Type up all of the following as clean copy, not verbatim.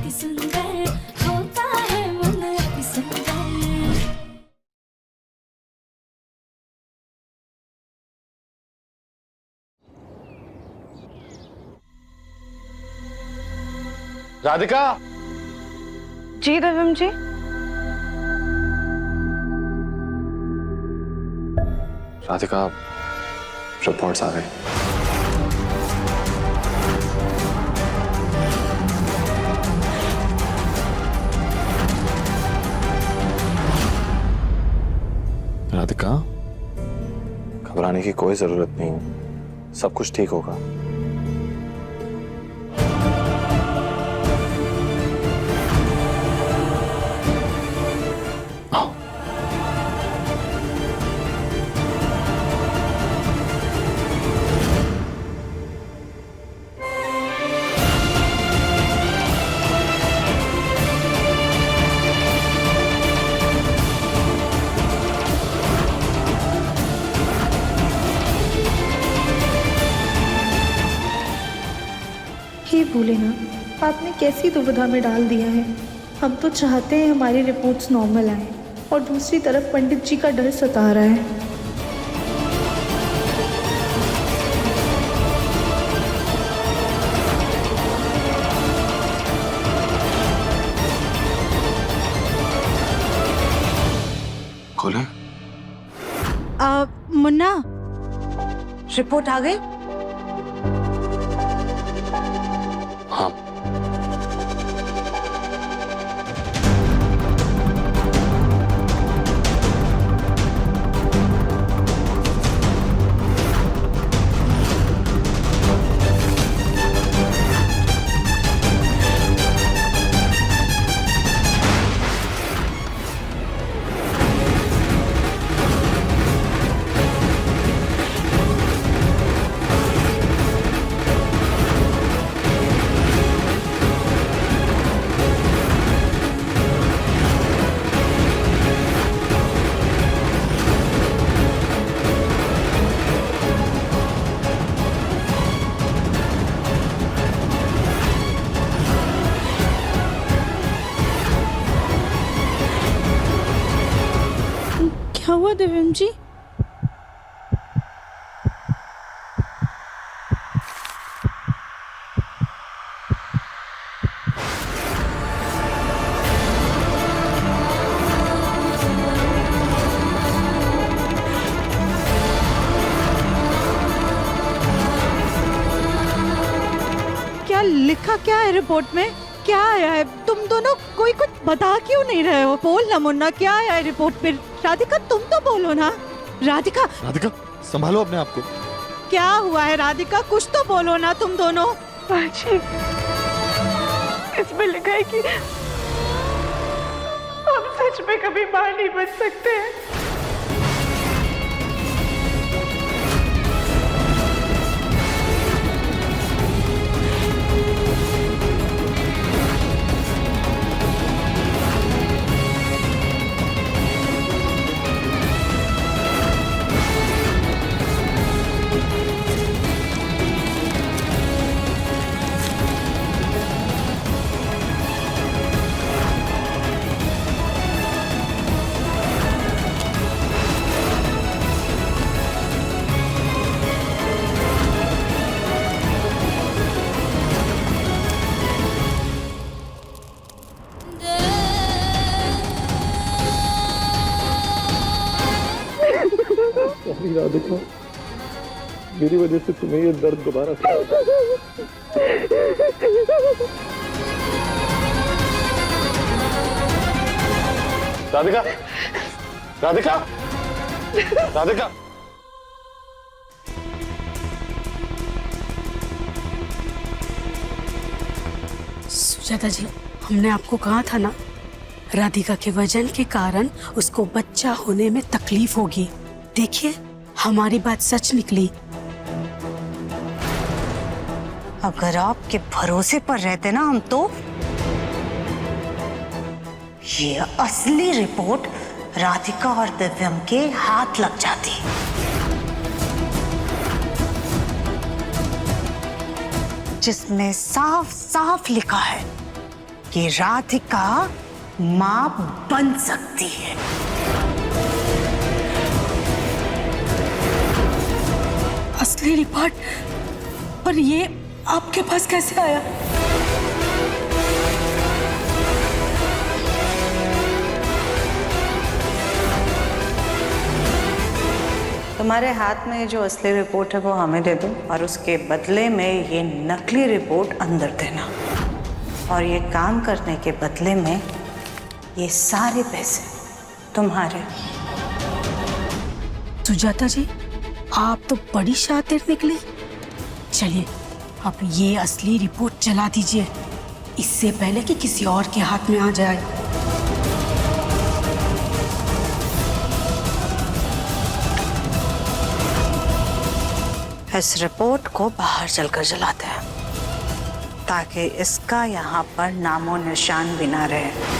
अति सुंदर होता है मन अति सुंदर। राधिका। जी दिव्यम जी। राधिका, रिपोर्ट्स आ गई। राधिका, घबराने की कोई जरूरत नहीं, सब कुछ ठीक होगा। हे भोलेनाथ, आपने कैसी दुविधा में डाल दिया है। हम तो चाहते हैं हमारी रिपोर्ट्स नॉर्मल आए और दूसरी तरफ पंडित जी का डर सता रहा है। खोले? मुन्ना, रिपोर्ट आ गई? हाँ। क्या हुआ दिव्यम जी? क्या लिखा क्या है रिपोर्ट में? क्या आया है? तुम दोनों कोई कुछ बता क्यों नहीं रहे हो? बोल ना मुन्ना, क्या आया है रिपोर्ट पे? राधिका, तुम तो बोलो ना। राधिका, राधिका, संभालो अपने आप को। क्या हुआ है राधिका? कुछ तो बोलो ना तुम दोनों। बाजी, इसमें लिखा है कि हम सच में कभी मां नहीं बन सकते हैं। राधिका, मेरी वजह से तुम्हें ये दर्द दोबारा राधिका, राधिका, राधिका। सुजाता जी, हमने आपको कहा था ना, राधिका के वजन के कारण उसको बच्चा होने में तकलीफ होगी। देखिए, हमारी बात सच निकली। अगर आपके भरोसे पर रहते ना हम, तो ये असली रिपोर्ट राधिका और दिव्यम के हाथ लग जाती। जिसमें साफ साफ लिखा है कि राधिका मां बन सकती है। असली रिपोर्ट? पर ये आपके पास कैसे आया? तुम्हारे हाथ में जो असली रिपोर्ट है वो हमें दे दो और उसके बदले में ये नकली रिपोर्ट अंदर देना। और ये काम करने के बदले में ये सारे पैसे तुम्हारे। सुजाता जी, आप तो बड़ी शातिर निकली। चलिए अब ये असली रिपोर्ट चला दीजिए, इससे पहले कि किसी और के हाथ में आ जाए। इस रिपोर्ट को बाहर चलकर जलाते हैं ताकि इसका यहाँ पर नामो निशान भी ना रहे।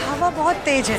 हवा बहुत तेज है।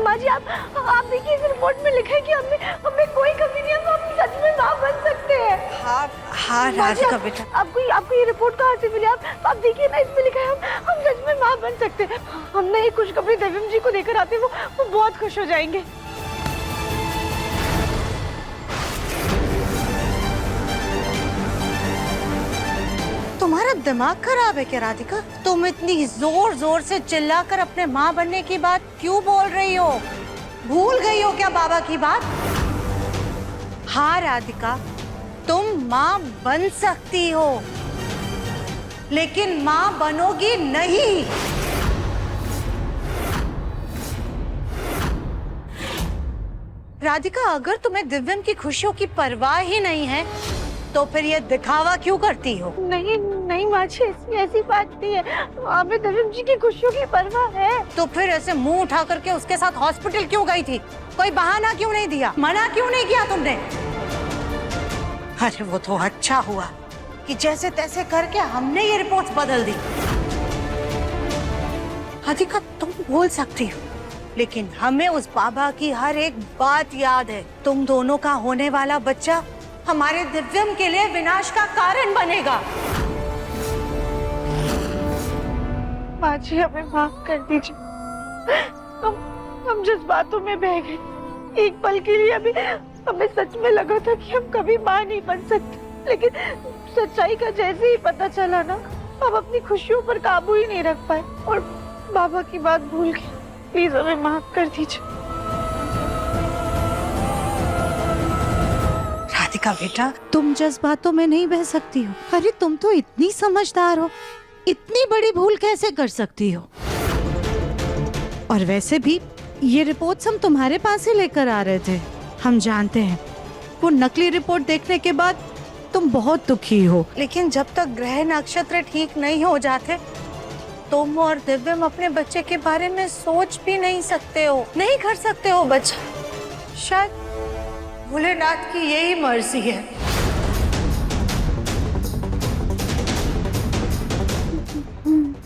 माँ जी आप देखिए, इस रिपोर्ट में लिखा है कि हमें कोई कमी नहीं है, हम सच में माँ बन सकते हैं। हाँ हाँ राधिका बेटा, आपको ये रिपोर्ट कहाँ से मिली? आप देखिए ना, इसमें लिखा है हम सच में माँ बन सकते हैं। हम ना ये खुशखबरी देवम जी को देकर आते हैं, वो बहुत खुश हो जाएंगे। तुम्हारा दिमाग खराब है क्या राधिका? तुम इतनी जोर जोर से चिल्लाकर अपने माँ बनने की बात क्यों बोल रही हो? भूल गई हो क्या बाबा की बात? हाँ राधिका, तुम माँ बन सकती हो, लेकिन माँ बनोगी नहीं। राधिका, अगर तुम्हें दिव्यम की खुशियों की परवाह ही नहीं है तो फिर ये दिखावा क्यों करती हो? नहीं माँ जी, ऐसी बात नहीं है। हमें दिव्यम जी की खुशियों की परवाह है। तो फिर ऐसे मुंह उठा करके उसके साथ हॉस्पिटल क्यों गई थी? कोई बहाना क्यों नहीं दिया? मना क्यों नहीं किया तुमने? अरे वो तो अच्छा हुआ कि जैसे तैसे करके हमने ये रिपोर्ट्स बदल दी। राधिका, तुम बोल सकती हो, लेकिन हमें उस बाबा की हर एक बात याद है। तुम दोनों का होने वाला बच्चा हमारे दिव्यम के लिए विनाश का कारण बनेगा। माँ जी, हमें माफ कर दीजिए। हम जज्बातों में बह गए। एक पल के लिए हमें सच में लगा था कि हम कभी माँ नहीं बन सकते, लेकिन सच्चाई का जैसे ही पता चला ना, हम अपनी खुशियों पर काबू ही नहीं रख पाए और बाबा की बात भूल गए। प्लीज हमें माफ कर दीजिए। राधिका बेटा, तुम जज्बातों में नहीं बह सकती हो। अरे तुम तो इतनी समझदार हो, इतनी बड़ी भूल कैसे कर सकती हो? और वैसे भी ये रिपोर्ट्स हम तुम्हारे पास ही लेकर आ रहे थे। हम जानते हैं वो नकली रिपोर्ट देखने के बाद तुम बहुत दुखी हो, लेकिन जब तक ग्रह नक्षत्र ठीक नहीं हो जाते तुम और दिव्यम अपने बच्चे के बारे में सोच भी नहीं सकते हो, नहीं कर सकते हो बच्चा। शायद भोलेनाथ की यही मर्जी है।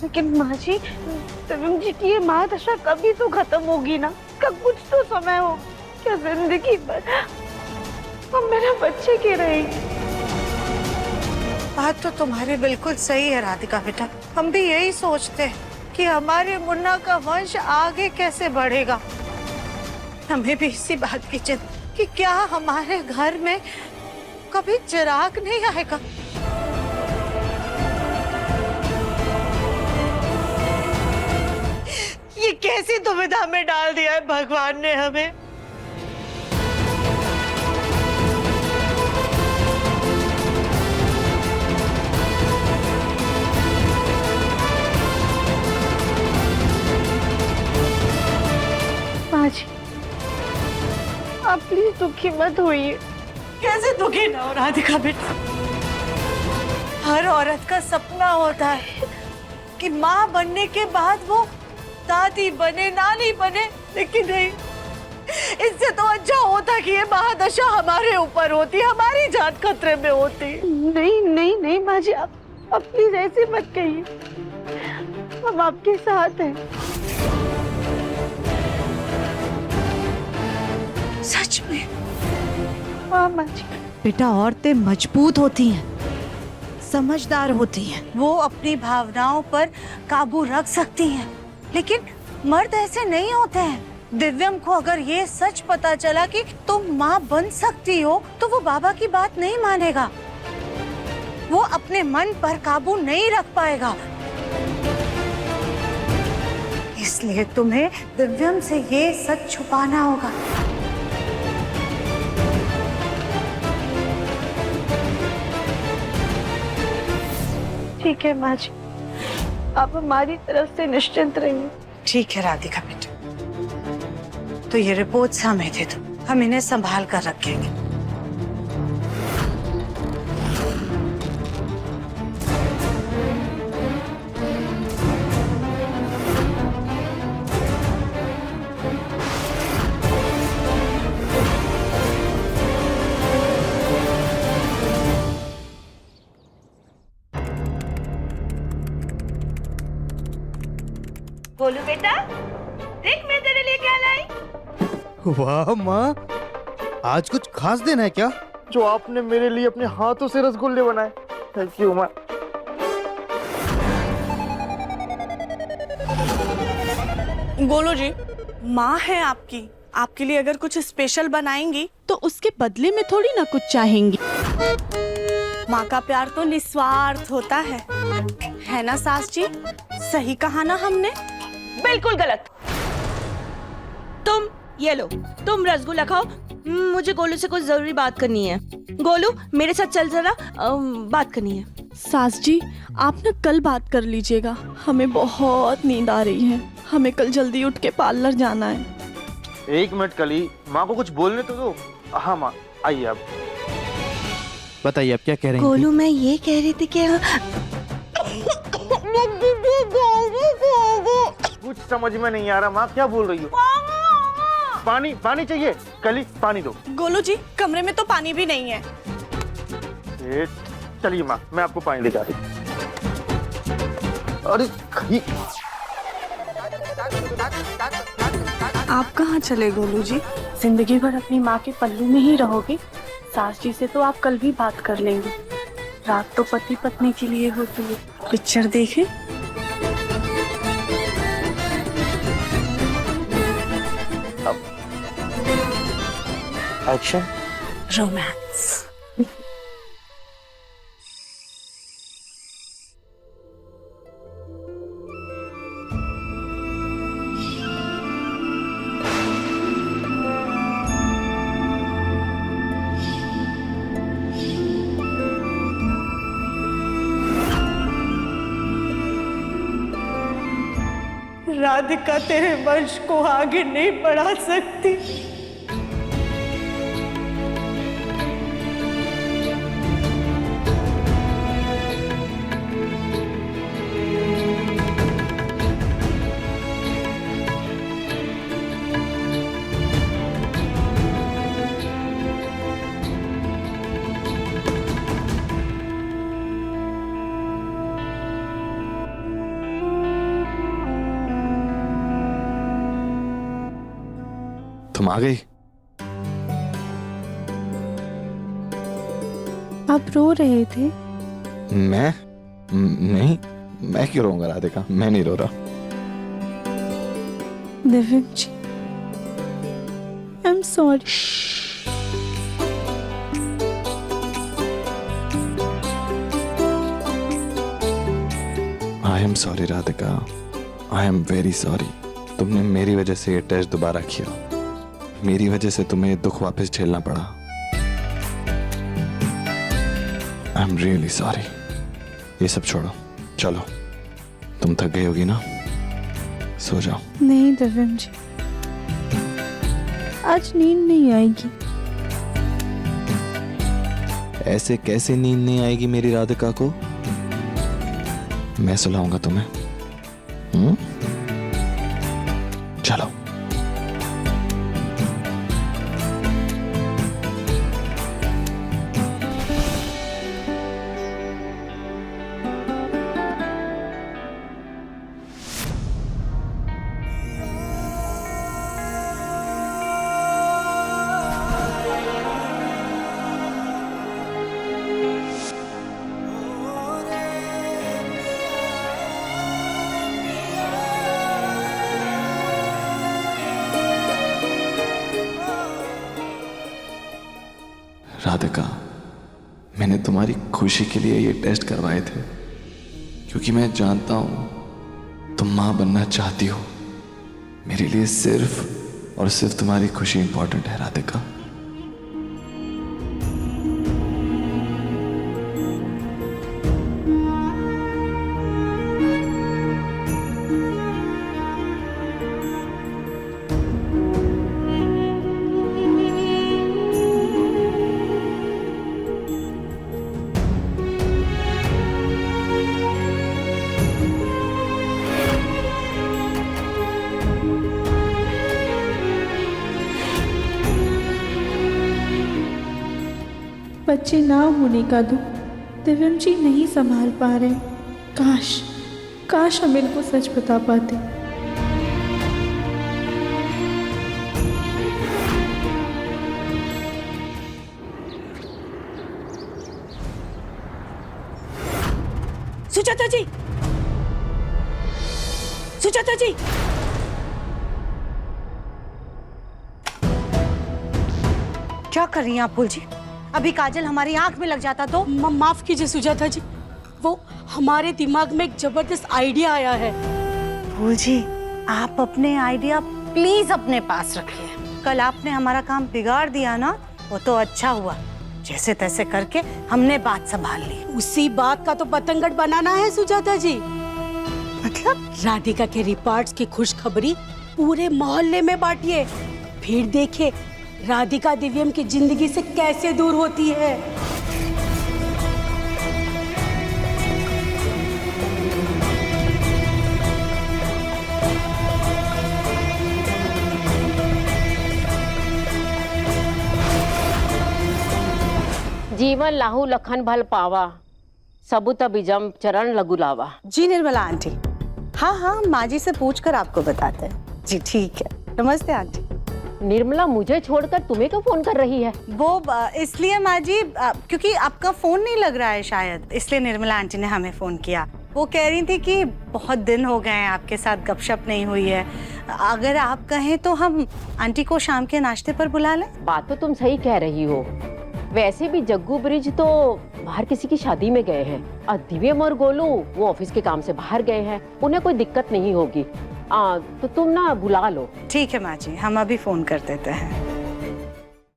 लेकिन माँ जी, दिव्यम जी की ये महादशा कभी तो खत्म होगी ना, कब कुछ तो समय हो, क्या जिंदगी भर हम मेरा बच्चे के रहेंगे। बात तो तुम्हारी बिल्कुल सही है राधिका बेटा, हम भी यही सोचते हैं कि हमारे मुन्ना का वंश आगे कैसे बढ़ेगा। हमें भी इसी बात की चिंता कि क्या हमारे घर में कभी चिराग नहीं आएगा। ये कैसी दुविधा में डाल दिया है भगवान ने हमें। माँ जी, आप प्लीज दुखी मत होइए। कैसे दुखी ना हो राधिका बेटा, हर औरत का सपना होता है कि माँ बनने के बाद वो दादी बने, नानी बने, लेकिन नहीं, इससे तो अच्छा होता कि ये महादशा हमारे ऊपर होती, हमारी जान खतरे में होती। नहीं नहीं नहीं माँ जी, आप प्लीज ऐसे मत कहिए, हम आपके साथ हैं। सच में? हाँ माँ जी। बेटा औरतें मजबूत होती हैं, समझदार होती हैं। वो अपनी भावनाओं पर काबू रख सकती हैं, लेकिन मर्द ऐसे नहीं होते हैं। दिव्यम को अगर ये सच पता चला कि तुम माँ बन सकती हो, तो वो बाबा की बात नहीं मानेगा, वो अपने मन पर काबू नहीं रख पाएगा। इसलिए तुम्हें दिव्यम से ये सच छुपाना होगा। ठीक है माँ जी, आप हमारी तरफ से निश्चिंत रहिए। ठीक है राधिका बेटा, तो ये रिपोर्ट्स हमें दे दो, हम इन्हें संभाल कर रखेंगे। बोलू बेटा, देख मैं तेरे लिए क्या लाई। वाह माँ, आज कुछ खास दिन है क्या? जो आपने मेरे लिए अपने हाथों से रसगुल्ले बनाए, थैंक यू माँ। गोलू जी, माँ है आपकी, आपके लिए अगर कुछ स्पेशल बनाएंगी तो उसके बदले में थोड़ी ना कुछ चाहेंगी। माँ का प्यार तो निस्वार्थ होता है ना सास जी? सही कहा ना हमने? बिल्कुल गलत। तुम ये लो, तुम रसगुल्ला खाओ, मुझे गोलू से कुछ जरूरी बात करनी है। गोलू मेरे साथ चल, जरा बात करनी है। सास जी, आप ना कल बात कर लीजिएगा, हमें बहुत नींद आ रही है, हमें कल जल्दी उठ के पार्लर जाना है। एक मिनट कली, माँ को कुछ बोलने तो दो। हाँ माँ, आइए आप बताइए आप क्या कह रहे हैं? गोलू मैं ये कह रही थी कि कुछ समझ में नहीं आ रहा माँ, क्या बोल रही हो? पानी पानी चाहिए कली, पानी दो। गोलू जी, कमरे में तो पानी भी नहीं है। चलिए माँ, मैं आपको पानी लेकर आ रही। अरे आप कहाँ चले गोलू जी? जिंदगी भर अपनी माँ के पल्लू में ही रहोगे? सास जी से तो आप कल भी बात कर लेंगे, रात तो पति पत्नी के लिए होती है। पिक्चर देखें। एक्शन। रोमांस। राधिका तेरे वंश को आगे नहीं बढ़ा सकती। तुम आ गई? आप रो रहे थे? मैं नहीं, मैं क्यों रोऊंगा राधिका, मैं नहीं रो रहा। Divyam ji, I am sorry. I am sorry Radhika, I am very sorry. तुमने मेरी वजह से ये टेस्ट दोबारा किया, मेरी वजह से तुम्हें ये दुख वापस झेलना पड़ा। I am really sorry. ये सब छोड़ो, चलो, तुम थक गई होगी ना, सो जाओ। नहीं दिव्यम जी, आज नींद नहीं आएगी। ऐसे कैसे नींद नहीं आएगी मेरी राधिका को? मैं सुलाऊंगा तुम्हें। चलो। राधिका, मैंने तुम्हारी खुशी के लिए ये टेस्ट करवाए थे, क्योंकि मैं जानता हूं तुम मां बनना चाहती हो। मेरे लिए सिर्फ और सिर्फ तुम्हारी खुशी इंपॉर्टेंट है राधिका। बच्चे ना होने का दुख दिव्यम जी नहीं संभाल पा रहे। काश काश हम इनको सच बता पाते। सुजाता जी, सुजाता जी, क्या कर रही हैं आप फूल जी? अभी काजल हमारी आंख में लग जाता तो? माफ कीजिए सुजाता जी, वो हमारे दिमाग में एक जबरदस्त आइडिया आया है। फूल जी, आप अपने आइडिया प्लीज अपने पास रखिए। कल आपने हमारा काम बिगाड़ दिया ना, वो तो अच्छा हुआ, जैसे तैसे करके हमने बात संभाल ली। उसी बात का तो पतंगड़ बनाना है सुजाता जी। मतलब? राधिका के रिपोर्ट्स की खुशखबरी पूरे मोहल्ले में बांटिए, फिर देखिए राधिका दिव्यम की जिंदगी से कैसे दूर होती है। जीवन लाहू लखन भल पावा, सबूत बिजम चरण लगु लावा। जी निर्मला आंटी, हाँ माँ जी से पूछकर आपको बताते हैं। जी ठीक है, नमस्ते आंटी। निर्मला, मुझे छोड़कर तुम्हें क्यों फोन कर रही है? वो इसलिए माँ जी, क्योंकि आपका फोन नहीं लग रहा है शायद, इसलिए निर्मला आंटी ने हमें फोन किया। वो कह रही थी कि बहुत दिन हो गए हैं आपके साथ गपशप नहीं हुई है, अगर आप कहें तो हम आंटी को शाम के नाश्ते पर बुला लें। बात तो तुम सही कह रही हो, वैसे भी जग्गू ब्रिज तो बाहर किसी की शादी में गए हैं और दिव्यम और गोलू वो ऑफिस के काम से बाहर गए हैं, उन्हें कोई दिक्कत नहीं होगी। तो तुम ना बुला लो। ठीक है माँ जी, हम अभी फोन कर देते हैं।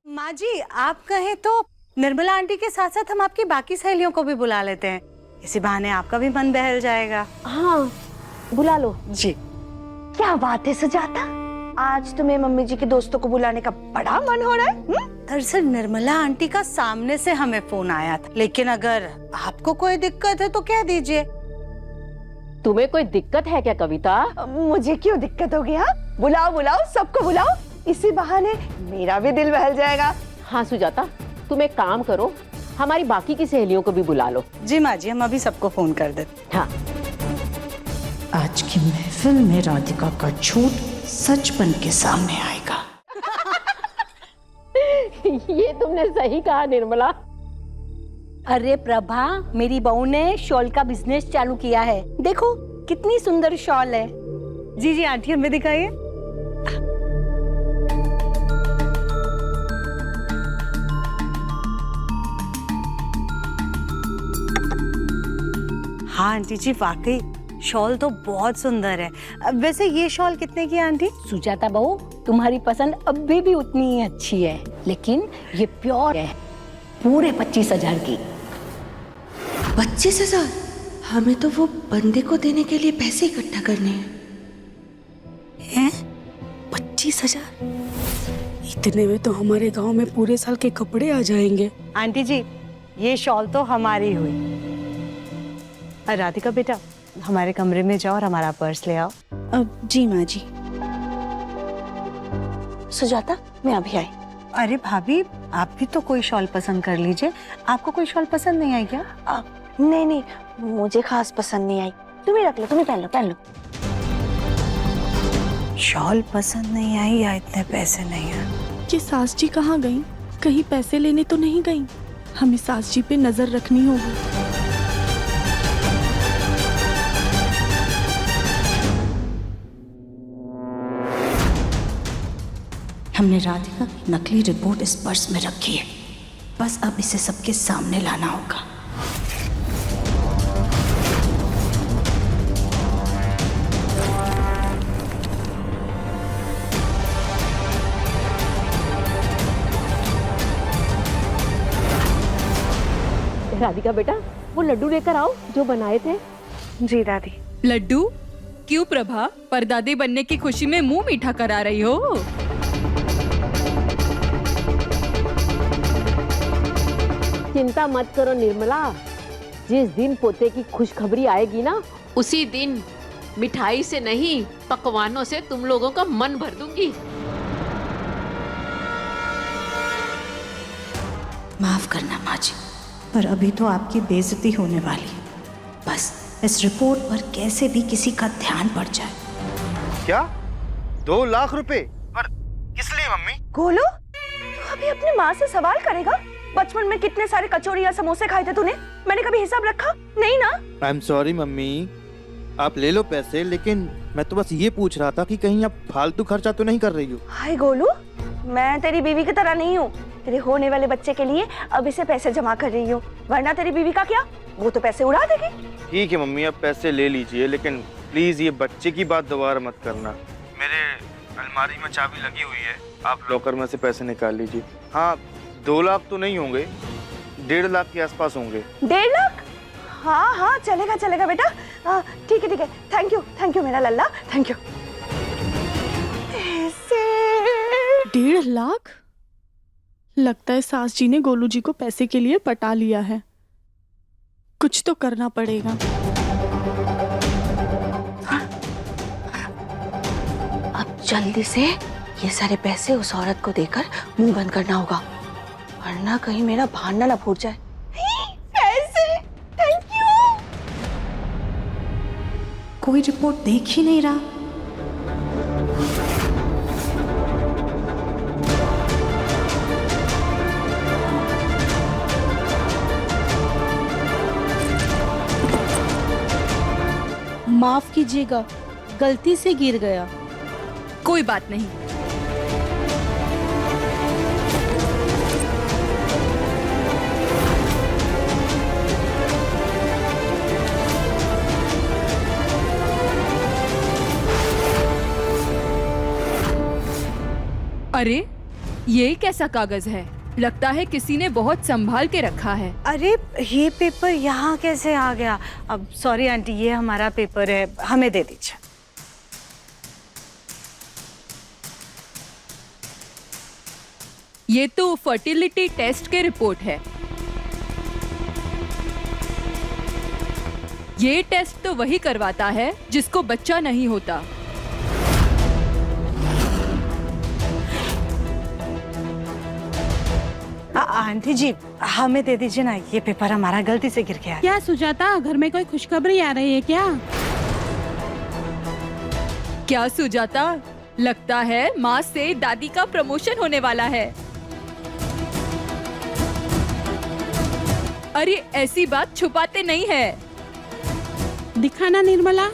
माँ जी, आप कहें तो निर्मला आंटी के साथ साथ हम आपकी बाकी सहेलियों को भी बुला लेते हैं, इसी बहाने आपका भी मन बहल जाएगा। हाँ, बुला लो जी। क्या बात है सुजाता, आज तुम्हें मम्मी जी के दोस्तों को बुलाने का बड़ा मन हो रहा है? दरअसल निर्मला आंटी का सामने से हमें फोन आया था, लेकिन अगर आपको कोई दिक्कत है तो कह दीजिए। तुम्हें कोई दिक्कत है क्या कविता? मुझे क्यों दिक्कत होगी? हाँ, बुलाओ बुलाओ, सबको बुलाओ, इसी बहाने मेरा भी दिल बहल जाएगा। हाँ सुजाता, तुम एक काम करो, हमारी बाकी की सहेलियों को भी बुला लो। जी माँ जी, हम अभी सबको फोन कर देते। हाँ। आज की महफिल में राधिका का झूठ सच बन के सामने आएगा। तुमने सही कहा निर्मला। अरे प्रभा, मेरी बहू ने शॉल का बिजनेस चालू किया है। देखो कितनी सुंदर शॉल है। जी जी आंटी, हमें दिखाइए। हाँ आंटी जी, वाकई शॉल तो बहुत सुंदर है। वैसे ये शॉल कितने की है आंटी? सुजाता बहू, तुम्हारी पसंद अभी भी उतनी ही अच्छी है, लेकिन ये प्योर है, पूरे 25,000 की। 25,000? हमें तो वो बंदे को देने के लिए पैसे इकट्ठा करने हैं। 25,000? इतने में तो हमारे गांव में पूरे साल के कपड़े आ जाएंगे। आंटी जी, ये शॉल तो हमारी हुई। राधिका बेटा, हमारे कमरे में जाओ और हमारा पर्स ले आओ। अब जी माँ जी। सुजाता, मैं अभी आई। अरे भाभी, आप भी तो कोई शॉल पसंद कर लीजिए। आपको कोई शॉल पसंद नहीं आई क्या? नहीं नहीं, मुझे खास पसंद नहीं आई। तुम ही रख लो, तुम ही पहन लो, पहन लो। शॉल पसंद नहीं आई या इतने पैसे नहीं है? ये सास जी कहाँ गई? कहीं पैसे लेने तो नहीं गई? हमें सास जी पे नजर रखनी होगी। हमने राधिका की नकली रिपोर्ट इस पर्स में रखी है, बस अब इसे सबके सामने लाना होगा। राधिका बेटा, वो लड्डू लेकर आओ जो बनाए थे। जी दादी। लड्डू? क्यों प्रभा, परदादी बनने की खुशी में मुंह मीठा करा रही हो? चिंता मत करो निर्मला, जिस दिन पोते की खुशखबरी आएगी ना, उसी दिन मिठाई से नहीं पकवानों से तुम लोगों का मन भर दूंगी। माफ करना माँ जी, पर अभी तो आपकी बेइज्जती होने वाली है। बस इस रिपोर्ट पर कैसे भी किसी का ध्यान पड़ जाए। क्या? 2 लाख रुपए? पर किस लिए मम्मी? गोलू, तू अभी अपनी माँ से सवाल करेगा? बचपन में कितने सारे कचौड़ी या समोसे खाए थे तूने? मैंने कभी हिसाब रखा? नहीं ना? आई एम सॉरी मम्मी, आप ले लो पैसे, लेकिन मैं तो बस ये पूछ रहा था कि कहीं आप फालतू खर्चा तो नहीं कर रही हो। हाय गोलू, मैं तेरी बीवी की तरह नहीं हूँ। तेरे होने वाले बच्चे के लिए अभी से पैसे जमा कर रही हूँ, वरना तेरी बीवी का क्या, वो तो पैसे उड़ा देगी। ठीक है मम्मी, आप पैसे ले लीजिए, लेकिन प्लीज ये बच्चे की बात दोबारा मत करना। मेरे अलमारी में चाबी लगी हुई है, आप लॉकर में से पैसे निकाल लीजिए। हाँ, 2 लाख तो नहीं होंगे, 1.5 लाख के आसपास होंगे। 1.5 लाख? हाँ हाँ, चलेगा चलेगा बेटा। हाँ ठीक है, थैंक यू मेरा लल्ला, थैंक यू। 1.5 लाख? लगता है सास जी ने गोलू जी को पैसे के लिए पटा लिया है। कुछ तो करना पड़ेगा। अब जल्दी से ये सारे पैसे उस औरत को देकर मुंह बंद करना होगा, वरना कहीं मेरा भांडा ना फूट जाए। पैसे, थैंक यू। कोई रिपोर्ट देख ही नहीं रहा। माफ कीजिएगा, गलती से गिर गया। कोई बात नहीं। अरे, ये कैसा कागज है? लगता है किसी ने बहुत संभाल के रखा है। अरे ये पेपर यहाँ कैसे आ गया? अब सॉरी आंटी, ये हमारा पेपर है, हमें दे दीजिए। ये तो फर्टिलिटी टेस्ट के रिपोर्ट है। ये टेस्ट तो वही करवाता है जिसको बच्चा नहीं होता। आंटी जी, हमें दे दीजिए ना, ये पेपर हमारा गलती से गिर गया। क्या सुजाता, घर में कोई खुशखबरी आ रही है क्या? क्या सुजाता, लगता है माँ से दादी का प्रमोशन होने वाला है। अरे ऐसी बात छुपाते नहीं है। दिखाना निर्मला।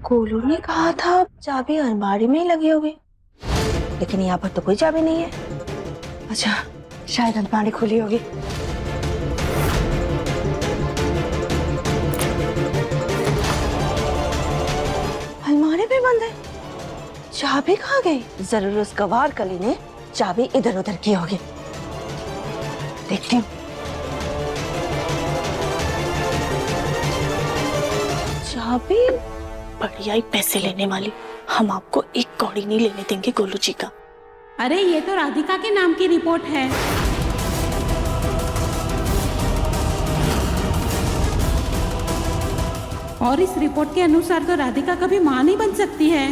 गोलू ने कहा था चाबी अलमारी में ही लगी होगी, लेकिन यहाँ पर तो कोई चाबी नहीं है। अच्छा, शायद अलमारी खुली होगी। अलमारी भी बंद है, चाबी कहाँ गई? जरूर उस गवार कली ने चाबी इधर उधर की होगी। देखती हूँ। चाबी बढ़िया ही पैसे लेने वाली। हम आपको एक कौड़ी नहीं लेने देंगे गोलू जी का। अरे ये तो राधिका के नाम की रिपोर्ट है। और इस रिपोर्ट के अनुसार तो राधिका कभी मां नहीं बन सकती है।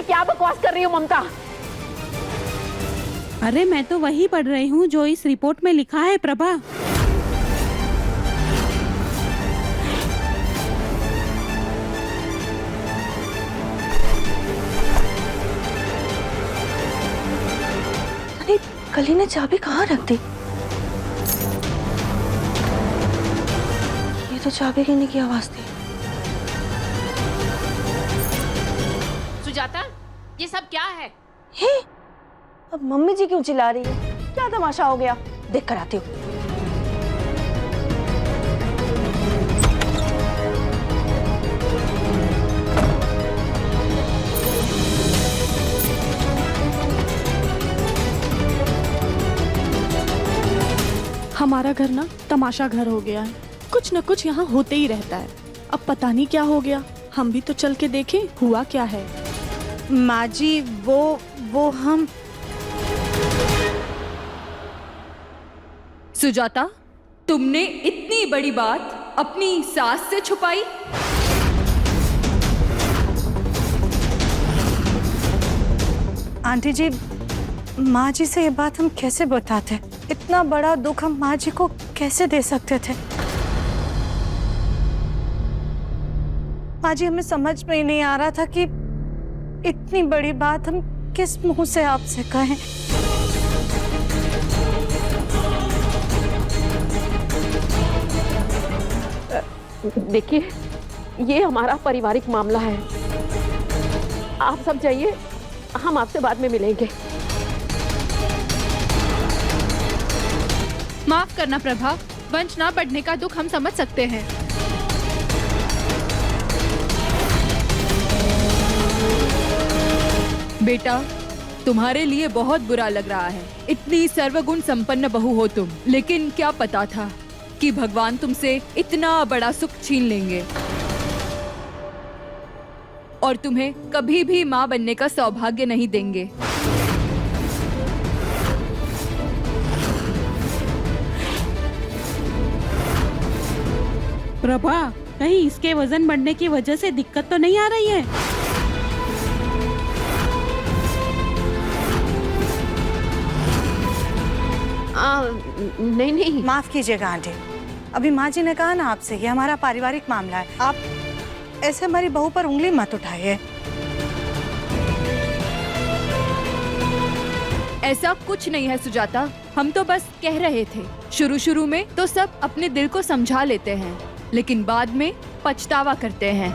क्या बकवास कर रही हो ममता? अरे मैं तो वही पढ़ रही हूँ जो इस रिपोर्ट में लिखा है प्रभा। अरे कली ने चाबी कहाँ रख दी? ये तो चाबी गिरने की आवाज थी। सुजाता, ये सब क्या है? हे, अब मम्मी जी क्यों चिल्ला रही है? क्या तमाशा हो गया? देख कर आती हूँ। हमारा घर ना तमाशा घर हो गया है। कुछ न कुछ यहाँ होते ही रहता है। अब पता नहीं क्या हो गया। हम भी तो चल के देखें हुआ क्या है। माँ जी वो हम। सुजाता, तुमने इतनी बड़ी बात अपनी सास से छुपाई? आंटी जी, माँ जी से ये बात हम कैसे बताते? इतना बड़ा दुख हम माँ जी को कैसे दे सकते थे? माँ जी, हमें समझ में ही नहीं आ रहा था कि इतनी बड़ी बात हम किस मुंह से आपसे कहें। देखिए, ये हमारा पारिवारिक मामला है। आप सब जाइए, हम आपसे बाद में मिलेंगे। माफ करना प्रभा, वंश ना बढ़ने का दुख हम समझ सकते हैं। बेटा, तुम्हारे लिए बहुत बुरा लग रहा है। इतनी सर्वगुण संपन्न बहू हो तुम, लेकिन क्या पता था कि भगवान तुमसे इतना बड़ा सुख छीन लेंगे और तुम्हें कभी भी मां बनने का सौभाग्य नहीं देंगे। प्रभा, कहीं इसके वजन बढ़ने की वजह से दिक्कत तो नहीं आ रही है? नहीं। माफ कीजिएगा आंटी, अभी माँ जी ने कहा ना आपसे, ये हमारा पारिवारिक मामला है। आप ऐसे हमारी बहू पर उंगली मत उठाइए। ऐसा कुछ नहीं है सुजाता, हम तो बस कह रहे थे। शुरू में तो सब अपने दिल को समझा लेते हैं, लेकिन बाद में पछतावा करते हैं।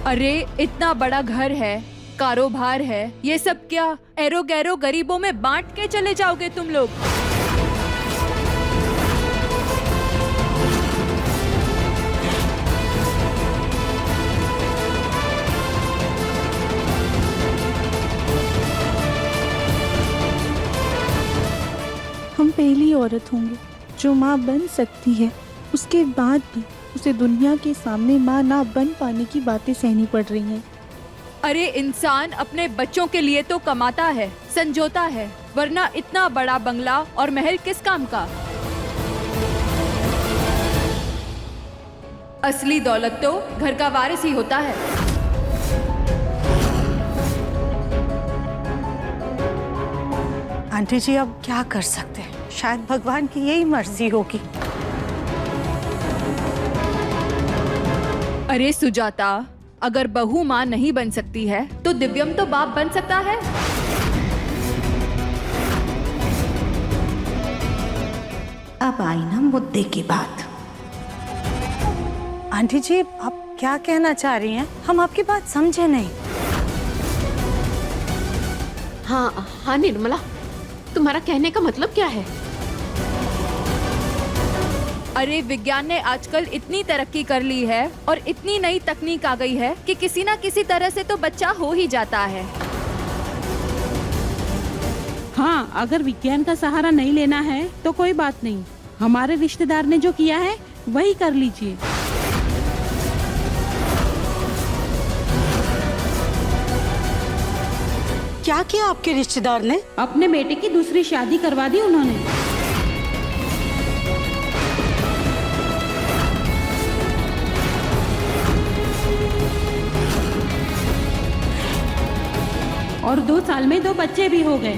अरे इतना बड़ा घर है, कारोबार है, ये सब क्या एरो गैरो गरीबों में बांट के चले जाओगे तुम लोग? हम पहली औरत होंगे जो माँ बन सकती है, उसके बाद भी उसे दुनिया के सामने माँ ना बन पाने की बातें सहनी पड़ रही हैं। अरे इंसान अपने बच्चों के लिए तो कमाता है, संजोता है, वरना इतना बड़ा बंगला और महल किस काम का। असली दौलत तो घर का वारिस ही होता है। आंटी जी अब क्या कर सकते हैं, शायद भगवान की यही मर्जी होगी। अरे सुजाता, अगर बहू माँ नहीं बन सकती है तो दिव्यम तो बाप बन सकता है। अब आई ना मुद्दे की बात। आंटी जी आप क्या कहना चाह रही हैं, हम आपकी बात समझे नहीं। हाँ हाँ निर्मला, तुम्हारा कहने का मतलब क्या है? अरे विज्ञान ने आजकल इतनी तरक्की कर ली है और इतनी नई तकनीक आ गई है कि किसी ना किसी तरह से तो बच्चा हो ही जाता है। हाँ, अगर विज्ञान का सहारा नहीं लेना है तो कोई बात नहीं, हमारे रिश्तेदार ने जो किया है वही कर लीजिए। क्या किया आपके रिश्तेदार ने? अपने बेटे की दूसरी शादी करवा दी उन्होंने। और 2 साल में 2 बच्चे भी हो गए।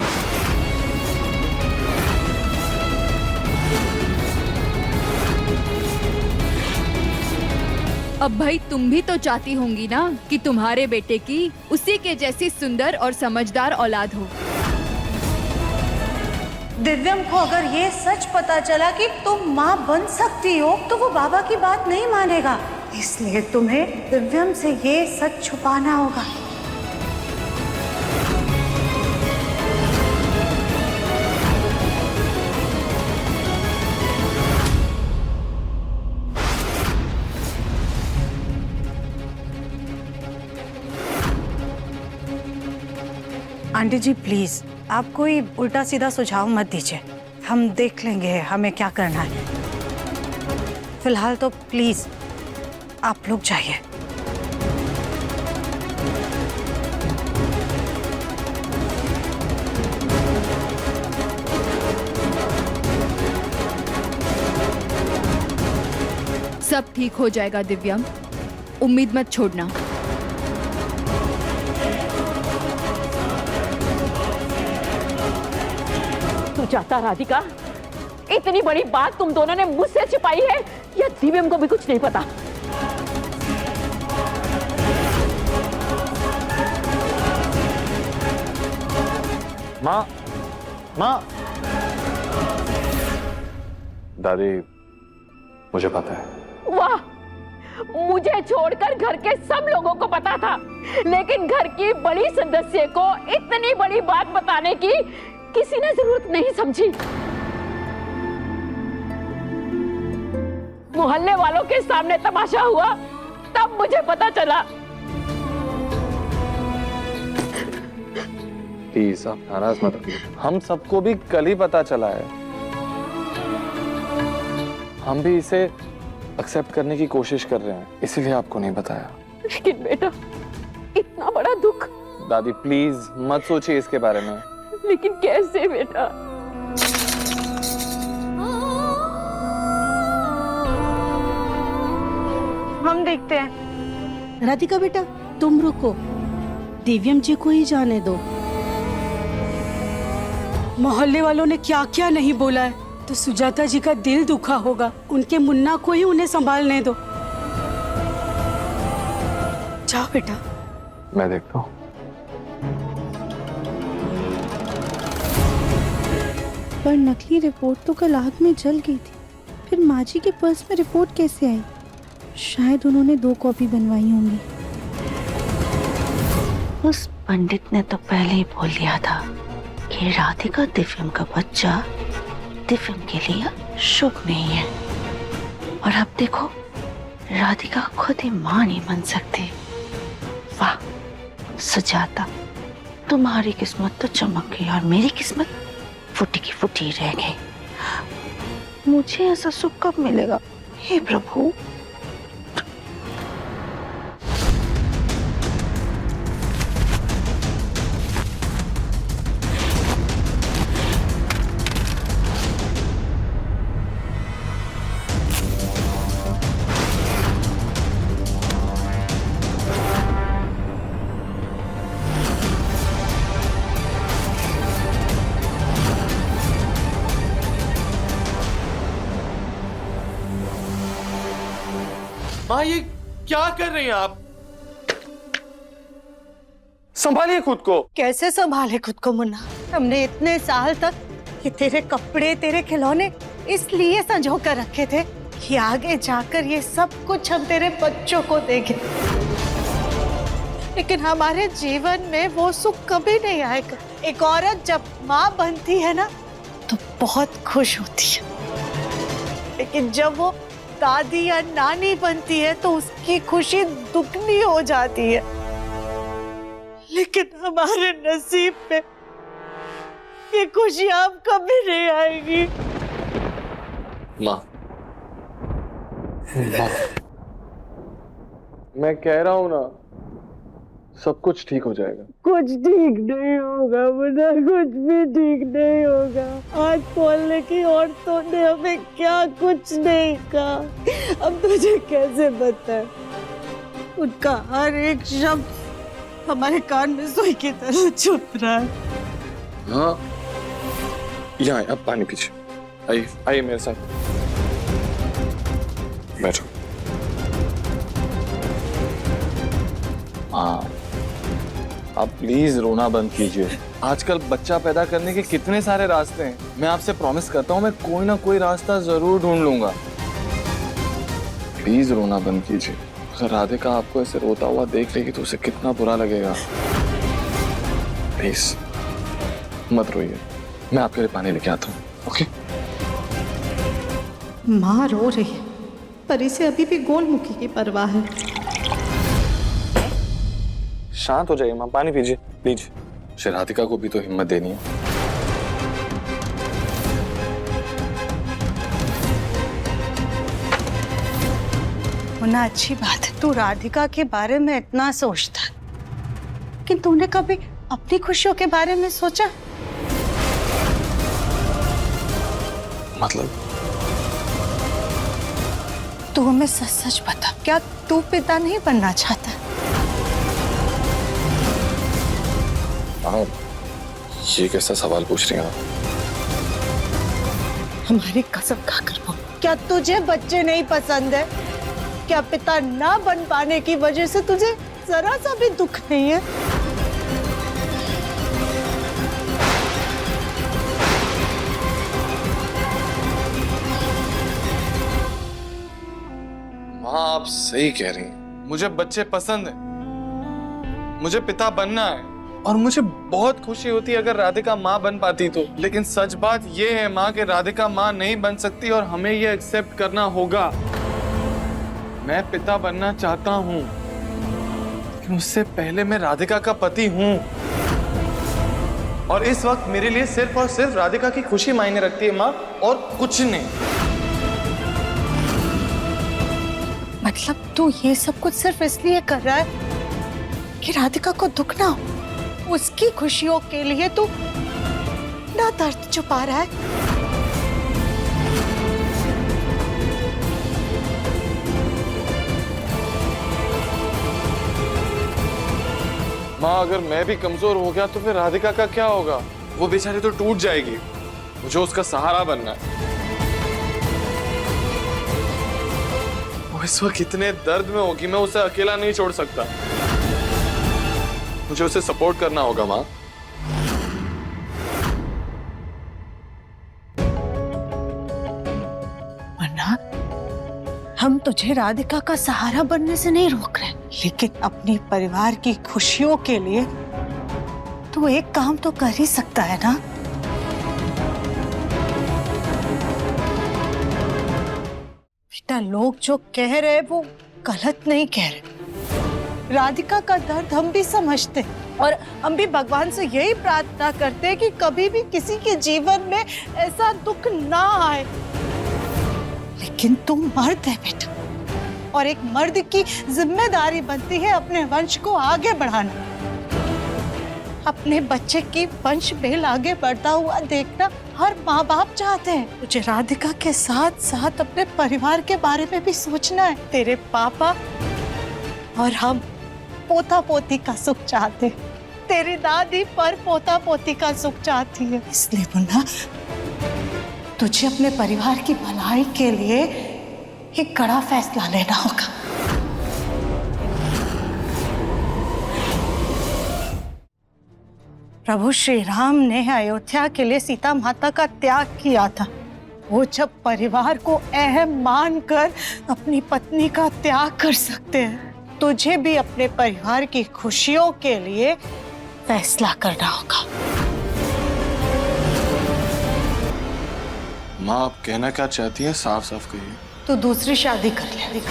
अब भाई तुम भी तो चाहती होंगी ना कि तुम्हारे बेटे की उसी के जैसी सुंदर और समझदार औलाद हो। दिव्यम को अगर ये सच पता चला कि तुम माँ बन सकती हो तो वो बाबा की बात नहीं मानेगा, इसलिए तुम्हें दिव्यम से ये सच छुपाना होगा। आंटी जी प्लीज आप कोई उल्टा सीधा सुझाव मत दीजिए, हम देख लेंगे हमें क्या करना है। फिलहाल तो प्लीज आप लोग जाइए। सब ठीक हो जाएगा दिव्यम, उम्मीद मत छोड़ना। सुजाता, राधिका, इतनी बड़ी बात तुम दोनों ने मुझसे छिपाई है या दिव्यम को भी कुछ नहीं पता? माँ, माँ। दादी, मुझे पता है। वाह, मुझे छोड़कर घर के सब लोगों को पता था, लेकिन घर की बड़ी सदस्य को इतनी बड़ी बात बताने की किसी ने जरूरत नहीं समझी। मोहल्ले वालों के सामने तमाशा हुआ तब मुझे पता चला। प्लीज आप नाराज मत होइए, हम सबको भी कल ही पता चला है। हम भी इसे एक्सेप्ट करने की कोशिश कर रहे हैं, इसीलिए आपको नहीं बताया। लेकिन बेटा, इतना बड़ा दुख। दादी प्लीज मत सोचिए इसके बारे में। लेकिन कैसे बेटा? हम देखते हैं। राधिका बेटा तुम रुको, दिव्यम जी को ही जाने दो। मोहल्ले वालों ने क्या क्या नहीं बोला है, तो सुजाता जी का दिल दुखा होगा। उनके मुन्ना को ही उन्हें संभालने दो। जाओ बेटा। मैं देखता हूँ। पर नकली रिपोर्ट तो कल आग में जल गई थी, फिर माँ जी के पर्स में रिपोर्ट कैसे आई? शायद उन्होंने 2 कॉपी बनवाई होंगी। उस पंडित ने तो पहले ही बोल दिया था कि राधिका दिव्यम का बच्चा दिव्यम के लिए शुभ नहीं है। और अब देखो, राधिका खुद ही मां नहीं बन सकती। वाह सुजाता, तुम्हारी किस्मत तो चमक गई और मेरी किस्मत फुटी की फुटी रह गई। मुझे ऐसा सुख कब मिलेगा? हे प्रभु। माँ ये क्या कर रही हैं आप? संभालिए खुद को। कैसे संभाले खुद को मुन्ना? हमने इतने साल तक ये तेरे कपड़े, तेरे खिलौने इसलिए संजो कर रखे थे कि आगे जाकर ये सब कुछ हम तेरे बच्चों को देंगे, लेकिन हमारे जीवन में वो सुख कभी नहीं आएगा। एक औरत जब माँ बनती है ना तो बहुत खुश होती है, लेकिन जब वो दादी या नानी बनती है तो उसकी खुशी दुगनी हो जाती है। लेकिन हमारे नसीब में ये खुशी अब कभी नहीं आएगी। माँ, मैं कह रहा हूँ ना, सब कुछ ठीक हो जाएगा। कुछ ठीक नहीं होगा मुन्ना, कुछ भी ठीक नहीं होगा। आज बोलने की औरतों ने हमें क्या कुछ नहीं कहा, अब तुझे कैसे बताएं? उनका हर एक शब्द हमारे कान में सुई की तरह चुभ रहा है। हाँ, यहाँ अब पानी पीछे आइए, आइए मेरे साथ बैठो। हाँ, आप प्लीज रोना बंद कीजिए। आजकल बच्चा पैदा करने के कितने सारे रास्ते हैं। मैं आपसे प्रॉमिस करता हूँ, मैं कोई ना कोई रास्ता जरूर ढूंढ लूंगा। प्लीज रोना बंद कीजिए। अगर राधिका आपको ऐसे रोता हुआ देख लेगी तो उसे कितना बुरा लगेगा। प्लीज मत रोइए, मैं आपके लिए पानी लेके आता हूँ। ओके? माँ रो रही है, पर इसे अभी भी गोलमुखी की परवाह है। शांत हो जाइए माँ, पानी पीजिए प्लीज। राधिका को भी तो हिम्मत देनी है। मुन्ना, अच्छी बात है तू राधिका के बारे में इतना सोचता है, लेकिन तूने कभी अपनी खुशियों के बारे में सोचा? मतलब? तू हमें सच सच बता, क्या तू पिता नहीं बनना चाहता? हाँ, ये कैसा सवाल पूछ रही हैं आप? हमारी कसम खाकर बोल, क्या तुझे बच्चे नहीं पसंद है? क्या पिता ना बन पाने की वजह से तुझे जरा सा भी दुख नहीं है? माँ आप सही कह रही हैं, मुझे बच्चे पसंद हैं, मुझे पिता बनना है और मुझे बहुत खुशी होती अगर राधिका माँ बन पाती तो। लेकिन सच बात ये है माँ कि राधिका माँ नहीं बन सकती और हमें ये एक्सेप्ट करना होगा। मैं पिता बनना चाहता हूँ, लेकिन उससे पहले मैं राधिका का पति हूँ और इस वक्त मेरे लिए सिर्फ और सिर्फ राधिका की खुशी मायने रखती है माँ, और कुछ नहीं। मतलब तू ये सब कुछ सिर्फ इसलिए कर रहा है कि राधिका को दुख ना हो? उसकी खुशियों के लिए तू ना दर्द छुपा रहा है? माँ अगर मैं भी कमजोर हो गया तो फिर राधिका का क्या होगा? वो बेचारी तो टूट जाएगी। मुझे उसका सहारा बनना है। वो इस वक्त इतने दर्द में होगी, मैं उसे अकेला नहीं छोड़ सकता। मुझे उसे सपोर्ट करना होगा माँ। वरना हम तुझे राधिका का सहारा बनने से नहीं रोक रहे, लेकिन अपने परिवार की खुशियों के लिए तू एक काम तो कर ही सकता है ना? बेटा, लोग जो कह रहे वो गलत नहीं कह रहे। राधिका का दर्द हम भी समझते और हम भी भगवान से यही प्रार्थना करते हैं कि कभी भी किसी के जीवन में ऐसा दुख ना आए। लेकिन तुम मर्द है बेटा, और एक मर्द की जिम्मेदारी बनती है अपने वंश को आगे बढ़ाना। अपने बच्चे की वंश मेल आगे बढ़ता हुआ देखना हर माँ बाप चाहते हैं। मुझे राधिका के साथ साथ अपने परिवार के बारे में भी सोचना है। तेरे पापा और हम पोता पोती का सुख चाहते हैं। तेरी दादी पर पोता पोती का सुख चाहती है। इसलिए मुन्ना, तुझे अपने परिवार की भलाई के लिए एक कड़ा फैसला लेना होगा। प्रभु श्री राम ने अयोध्या के लिए सीता माता का त्याग किया था। वो जब परिवार को अहम मानकर अपनी पत्नी का त्याग कर सकते हैं, तुझे भी अपने परिवार की खुशियों के लिए फैसला करना होगा। माँ, आप कहना क्या चाहती हैं? साफ साफ कहिए। तो दूसरी शादी कर ले।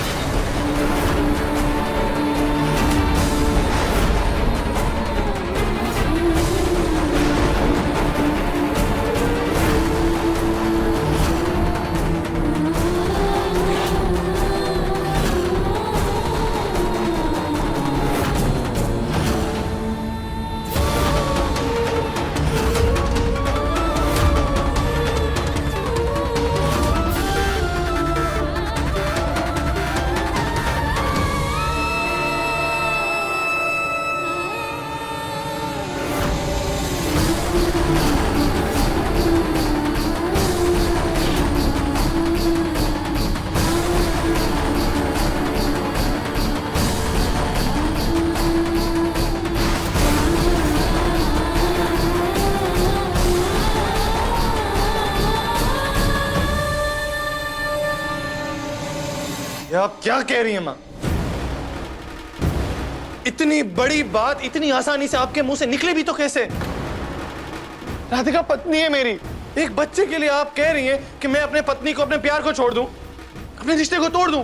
ये आप क्या कह रही हैं माँ? इतनी बड़ी बात इतनी आसानी से आपके मुंह से निकले भी तो कैसे? राधिका पत्नी है मेरी। एक बच्चे के लिए आप कह रही हैं कि मैं अपने पत्नी को, अपने प्यार को छोड़ दूं, अपने रिश्ते को तोड़ दूं?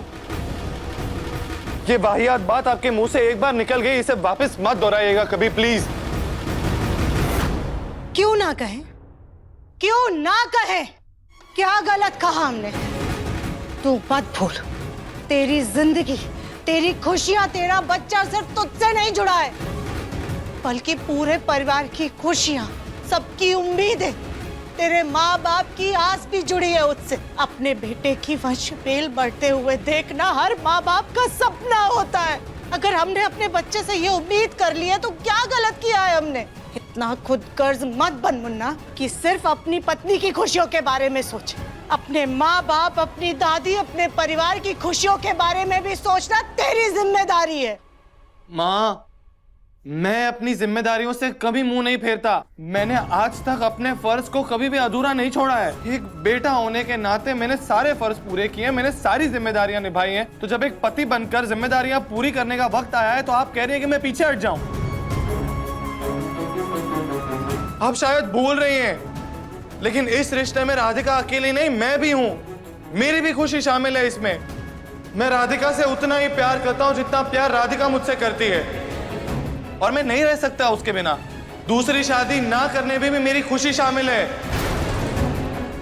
ये वाहियात बात आपके मुंह से एक बार निकल गई, इसे वापस मत दोहराइएगा कभी प्लीज। क्यों ना कहें? क्यों ना कहें? क्या गलत कहा हमने? तू मत भूल, तेरी जिंदगी, तेरी खुशियां, तेरा बच्चा सिर्फ तुझसे नहीं जुड़ा है, बल्कि पूरे परिवार की खुशियां, सबकी उम्मीदें, तेरे माँ बाप की आस भी जुड़ी है उससे। अपने बेटे की वंश मेल बढ़ते हुए देखना हर माँ बाप का सपना होता है। अगर हमने अपने बच्चे से ये उम्मीद कर ली है तो क्या गलत किया है हमने? इतना खुद कर्ज मत बन मुन्ना कि सिर्फ अपनी पत्नी की खुशियों के बारे में सोच। अपने माँ बाप, अपनी दादी, अपने परिवार की खुशियों के बारे में भी सोचना तेरी जिम्मेदारी है। माँ, मैं अपनी जिम्मेदारियों से कभी मुंह नहीं फेरता। मैंने आज तक अपने फर्ज को कभी भी अधूरा नहीं छोड़ा है। एक बेटा होने के नाते मैंने सारे फर्ज पूरे किए, मैंने सारी जिम्मेदारियां निभाई हैं। तो जब एक पति बनकर जिम्मेदारियां पूरी करने का वक्त आया है तो आप कह रही हैं कि मैं पीछे हट जाऊं। आप शायद भूल रही हैं, लेकिन इस रिश्ते में राधिका अकेली नहीं, मैं भी हूं। मेरी भी खुशी शामिल है इसमें। मैं राधिका से उतना ही प्यार करता हूं जितना प्यार राधिका मुझसे करती है, और मैं नहीं रह सकता उसके बिना। दूसरी शादी ना करने में भी मेरी खुशी शामिल है।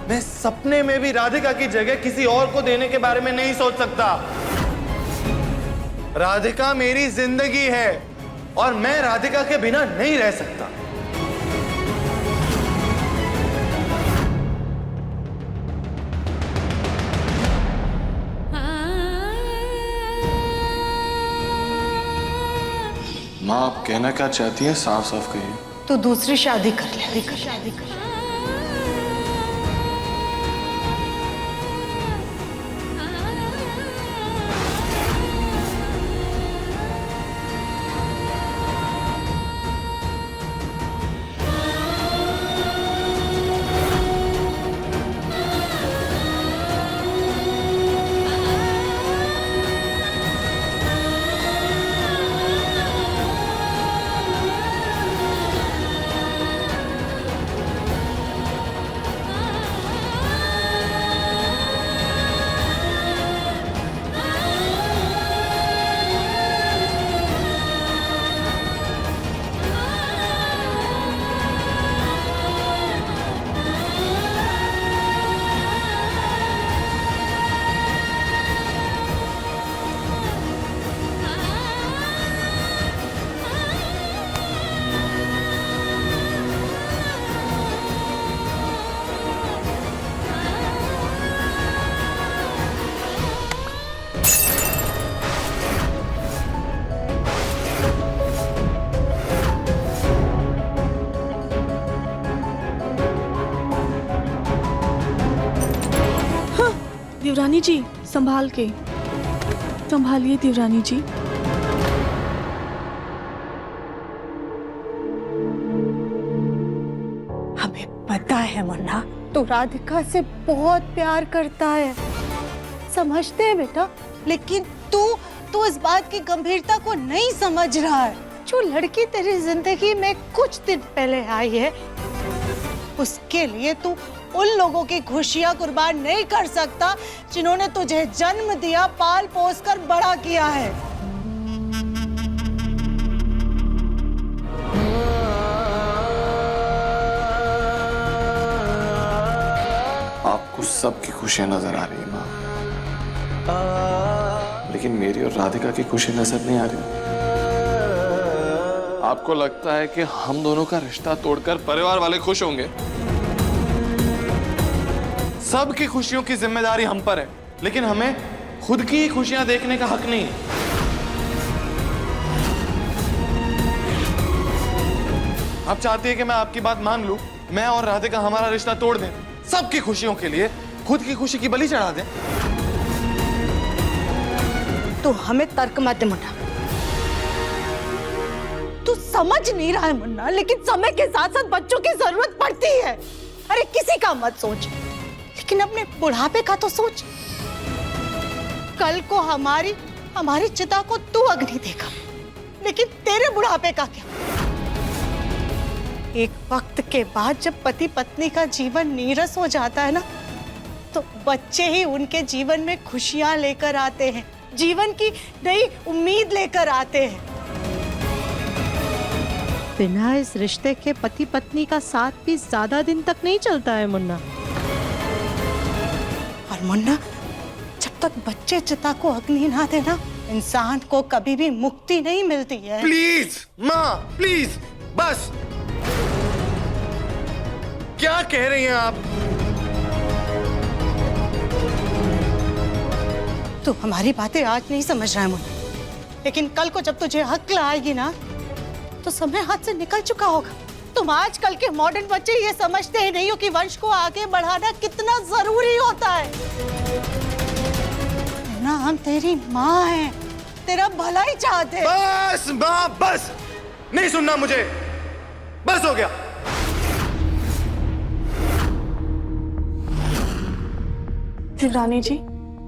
मैं सपने में भी राधिका की जगह किसी और को देने के बारे में नहीं सोच सकता। राधिका मेरी जिंदगी है और मैं राधिका के बिना नहीं रह सकता। माँ, आप कहना क्या चाहती हैं? साफ साफ कहिए। तो दूसरी शादी कर ले। देवरानी जी संभाल के, संभालिए देवरानी जी। हमें पता है मुन्ना, तू राधिका से बहुत प्यार करता है, समझते हैं बेटा, लेकिन तू इस बात की गंभीरता को नहीं समझ रहा है। जो लड़की तेरी जिंदगी में कुछ दिन पहले आई है, उसके लिए तू उन लोगों की खुशियां कुर्बान नहीं कर सकता जिन्होंने तुझे जन्म दिया, पाल पोस कर बड़ा किया है। आपको सबकी खुशियां नजर आ रही है माँ, लेकिन मेरी और राधिका की खुशी नजर नहीं आ रही। आपको लगता है कि हम दोनों का रिश्ता तोड़कर परिवार वाले खुश होंगे? सबकी खुशियों की जिम्मेदारी हम पर है, लेकिन हमें खुद की खुशियां देखने का हक नहीं है। आप चाहती है कि मैं आपकी बात मान लूं, मैं और राधिका हमारा रिश्ता तोड़ दें, सबकी खुशियों के लिए खुद की खुशी की बलि चढ़ा दें? तू हमें तर्क मत दे मुन्ना, तू समझ नहीं रहा है मुन्ना, लेकिन समय के साथ साथ बच्चों की जरूरत पड़ती है। अरे किसी का मत सोच, लेकिन अपने बुढ़ापे का तो सोच। कल को हमारी चिता को तू अग्नि देगा, लेकिन तेरे बुढ़ापे का क्या? एक वक्त के बाद जब पति पत्नी का जीवन नीरस हो जाता है ना, तो बच्चे ही उनके जीवन में खुशियां लेकर आते हैं, जीवन की नई उम्मीद लेकर आते हैं। बिना इस रिश्ते के पति पत्नी का साथ भी ज्यादा दिन तक नहीं चलता है मुन्ना। और मुन्ना, जब तक बच्चे चिता को अग्नि ना देना, इंसान को कभी भी मुक्ति नहीं मिलती है। प्लीज माँ, प्लीज, बस। क्या कह रही हैं आप? तू हमारी बातें आज नहीं समझ रहा है मुन्ना, लेकिन कल को जब तुझे अक्ल आएगी ना, तो समय हाथ से निकल चुका होगा। तुम आजकल के मॉडर्न बच्चे ये समझते ही नहीं हो कि वंश को आगे बढ़ाना कितना जरूरी होता है। ना हम तेरी माँ हैं, तेरा भला ही चाहते हैं। बस माँ, बस, नहीं सुनना मुझे, बस हो गया। देवरानी जी,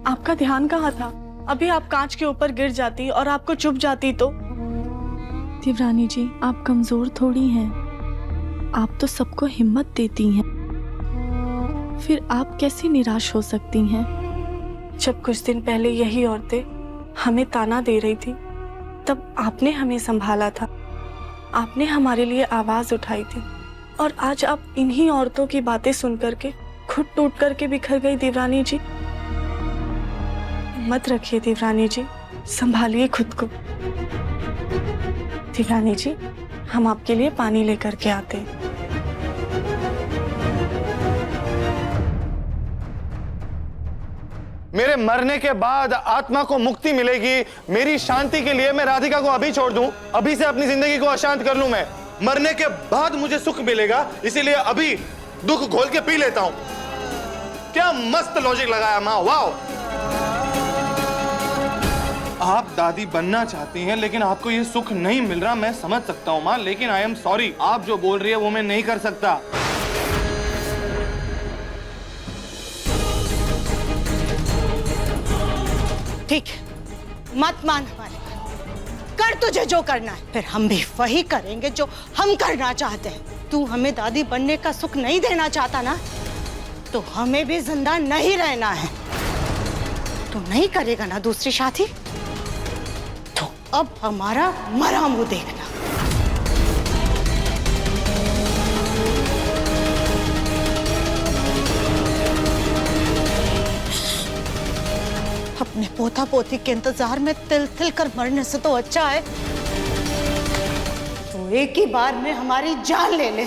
आपका ध्यान कहाँ था? अभी आप कांच के ऊपर गिर जाती और आपको चुभ जाती तो। देवरानी जी, आप कमजोर थोड़ी हैं, आप तो सबको हिम्मत देती हैं, फिर आप कैसे निराश हो सकती हैं? जब कुछ दिन पहले यही औरतें हमें ताना दे रही थी, तब आपने हमें संभाला था, आपने हमारे लिए आवाज उठाई थी, और आज आप इन्हीं औरतों की बातें सुन करके खुद टूट करके बिखर गई। देवरानी जी, मत रखिए देवरानी जी, संभालिए खुद को। देवरानी जी, हम आपके लिए पानी लेकर के आते हैं। मेरे मरने के बाद आत्मा को मुक्ति मिलेगी, मेरी शांति के लिए मैं राधिका को अभी छोड़ दूं, अभी से अपनी जिंदगी को अशांत कर लूं मैं। मरने के बाद मुझे सुख मिलेगा, इसीलिए अभी दुख घोल के पी लेता हूं। क्या मस्त लॉजिक लगाया माँ, वाओ। आप दादी बनना चाहती हैं, लेकिन आपको ये सुख नहीं मिल रहा, मैं समझ सकता हूँ माँ, लेकिन आई एम सॉरी, आप जो बोल रही है वो मैं नहीं कर सकता। ठीक है, मत मान हमारी बात, कर तुझे जो करना है, फिर हम भी वही करेंगे जो हम करना चाहते हैं। तू हमें दादी बनने का सुख नहीं देना चाहता ना, तो हमें भी जिंदा नहीं रहना है। तू नहीं करेगा ना दूसरी शादी, तो अब हमारा मरा मुंह देखना। अपने पोता पोती के इंतजार में तिल तिल कर मरने से तो अच्छा है तो एक ही बार में हमारी जान ले ले।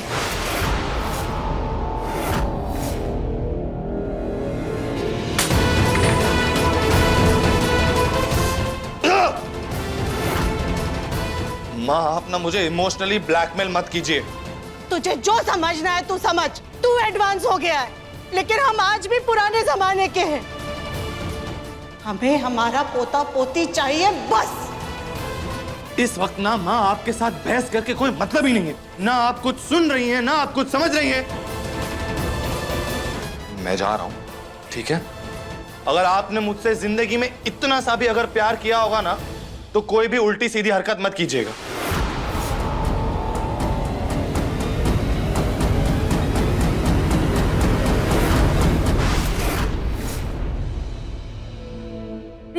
माँ, आप ना मुझे इमोशनली ब्लैकमेल मत कीजिए। तुझे जो समझना है तू समझ, तू एडवांस हो गया है, लेकिन हम आज भी पुराने जमाने के हैं। हमें हमारा पोता पोती चाहिए बस। इस वक्त ना माँ आपके साथ बहस करके कोई मतलब ही नहीं है। ना आप कुछ सुन रही हैं, ना आप कुछ समझ रही हैं। मैं जा रहा हूं, ठीक है? अगर आपने मुझसे जिंदगी में इतना सा भी अगर प्यार किया होगा ना, तो कोई भी उल्टी सीधी हरकत मत कीजिएगा।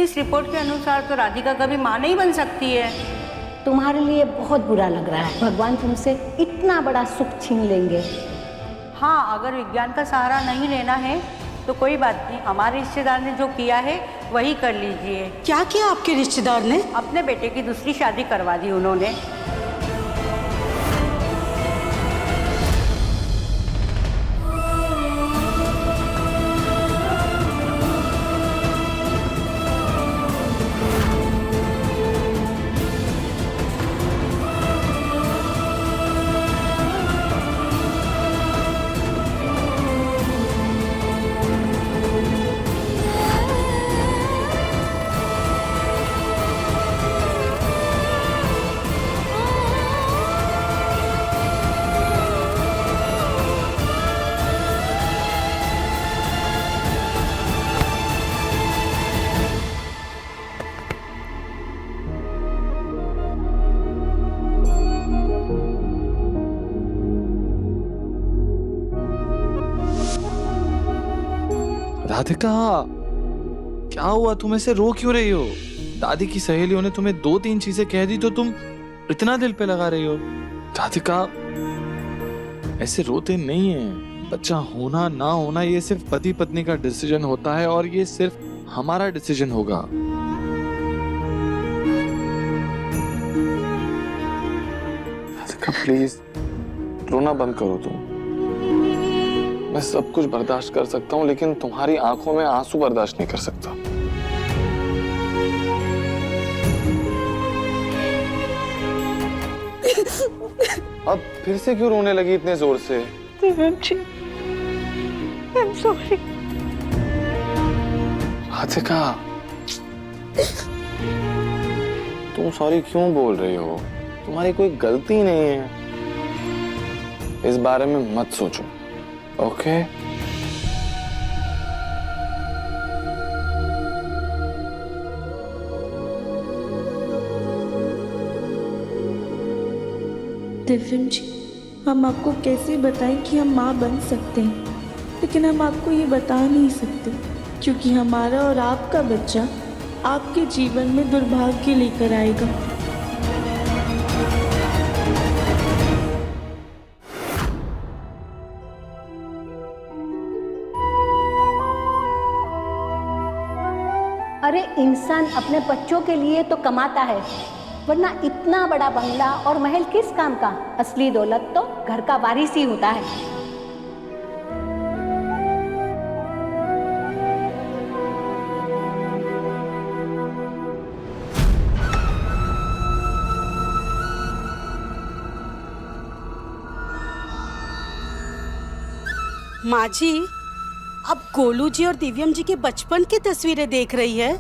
इस रिपोर्ट के अनुसार तो राधिका कभी माँ नहीं बन सकती है। तुम्हारे लिए बहुत बुरा लग रहा है। भगवान तुमसे इतना बड़ा सुख छीन लेंगे। हाँ, अगर विज्ञान का सहारा नहीं लेना है तो कोई बात नहीं, हमारे रिश्तेदार ने जो किया है वही कर लीजिए। क्या किया आपके रिश्तेदार ने? अपने बेटे की दूसरी शादी करवा दी उन्होंने। राधिका, क्या हुआ? तुम ऐसे रो क्यों रही हो? दादी की सहेलियों ने तुम्हें 2-3 चीजें कह दी तो तुम इतना दिल पे लगा रही हो। राधिका, ऐसे रोते नहीं है। बच्चा होना ना होना ये सिर्फ पति पत्नी का डिसीजन होता है और ये सिर्फ हमारा डिसीजन होगा। राधिका प्लीज, रोना बंद करो तुम। मैं सब कुछ बर्दाश्त कर सकता हूँ, लेकिन तुम्हारी आंखों में आंसू बर्दाश्त नहीं कर सकता। अब फिर से क्यों रोने लगी इतने जोर से? I'm sorry. राधिका, तुम सॉरी क्यों बोल रही हो? तुम्हारी कोई गलती नहीं है। इस बारे में मत सोचो, ओके? दिव्यम जी, हम आपको कैसे बताएं कि हम माँ बन सकते हैं, लेकिन हम आपको ये बता नहीं सकते क्योंकि हमारा और आपका बच्चा आपके जीवन में दुर्भाग्य लेकर आएगा। अरे इंसान अपने बच्चों के लिए तो कमाता है, वरना इतना बड़ा बंगला और महल किस काम का? असली दौलत तो घर का वारिस ही होता है। माँ जी, अब गोलू जी और दिव्यम जी के बचपन की तस्वीरें देख रही है।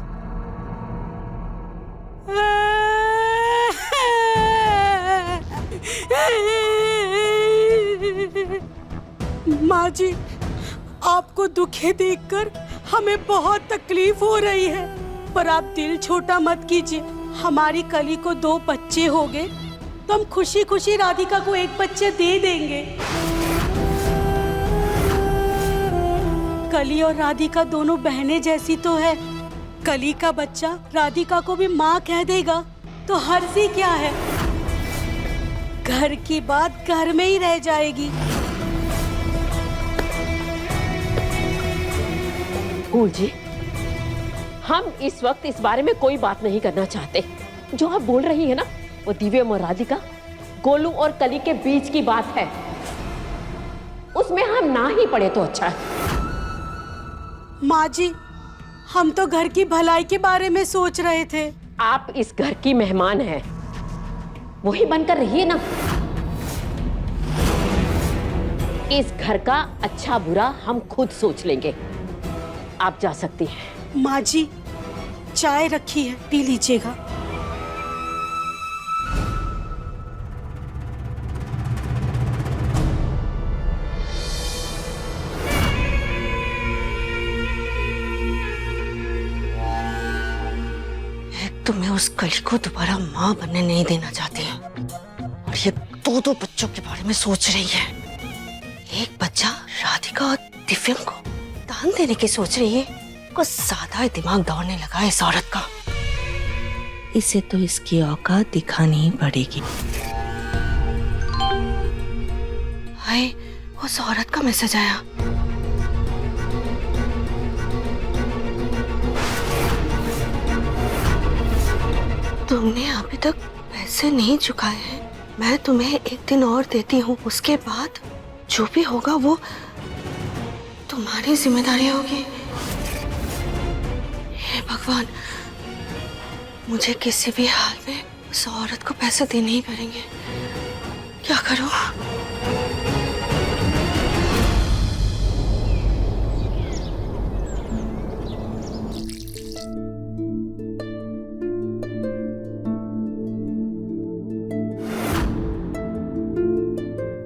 माँ जी, आपको दुखे देखकर हमें बहुत तकलीफ हो रही है, पर आप दिल छोटा मत कीजिए। हमारी कली को 2 बच्चे हो गए तो हम खुशी खुशी राधिका को 1 बच्चे दे देंगे। कली और राधिका दोनों बहनें जैसी तो है। कली का बच्चा राधिका को भी माँ कह देगा तो हर्जी क्या है? घर की बात घर में ही रह जाएगी। फूल जी, हम इस वक्त इस बारे में कोई बात नहीं करना चाहते। जो आप बोल रही है ना, वो दिव्यम और राधिका, गोलू और कली के बीच की बात है। उसमें हम ना ही पड़े तो अच्छा है। माँ जी, हम तो घर की भलाई के बारे में सोच रहे थे। आप इस घर की मेहमान हैं, वही बनकर रहिए ना। इस घर का अच्छा बुरा हम खुद सोच लेंगे। आप जा सकती हैं। माँ जी, चाय रखी है, पी लीजिएगा। तो मैं उस कली को दोबारा माँ बनने नहीं देना चाहती और ये दो बच्चों के बारे में सोच रही है। एक बच्चा राधिका और दिव्यम को दान देने की सोच रही है। कुछ ज्यादा ही दिमाग दौड़ने लगा है इस औरत का। इसे तो इसकी औकात दिखानी ही पड़ेगी। हाय, उस औरत का मैसेज आया। तुमने अभी तक पैसे नहीं चुकाए हैं। मैं तुम्हें एक दिन और देती हूँ, उसके बाद जो भी होगा वो तुम्हारी जिम्मेदारी होगी। हे भगवान, मुझे किसी भी हाल में उस औरत को पैसे देने ही पड़ेंगे। क्या करूँ?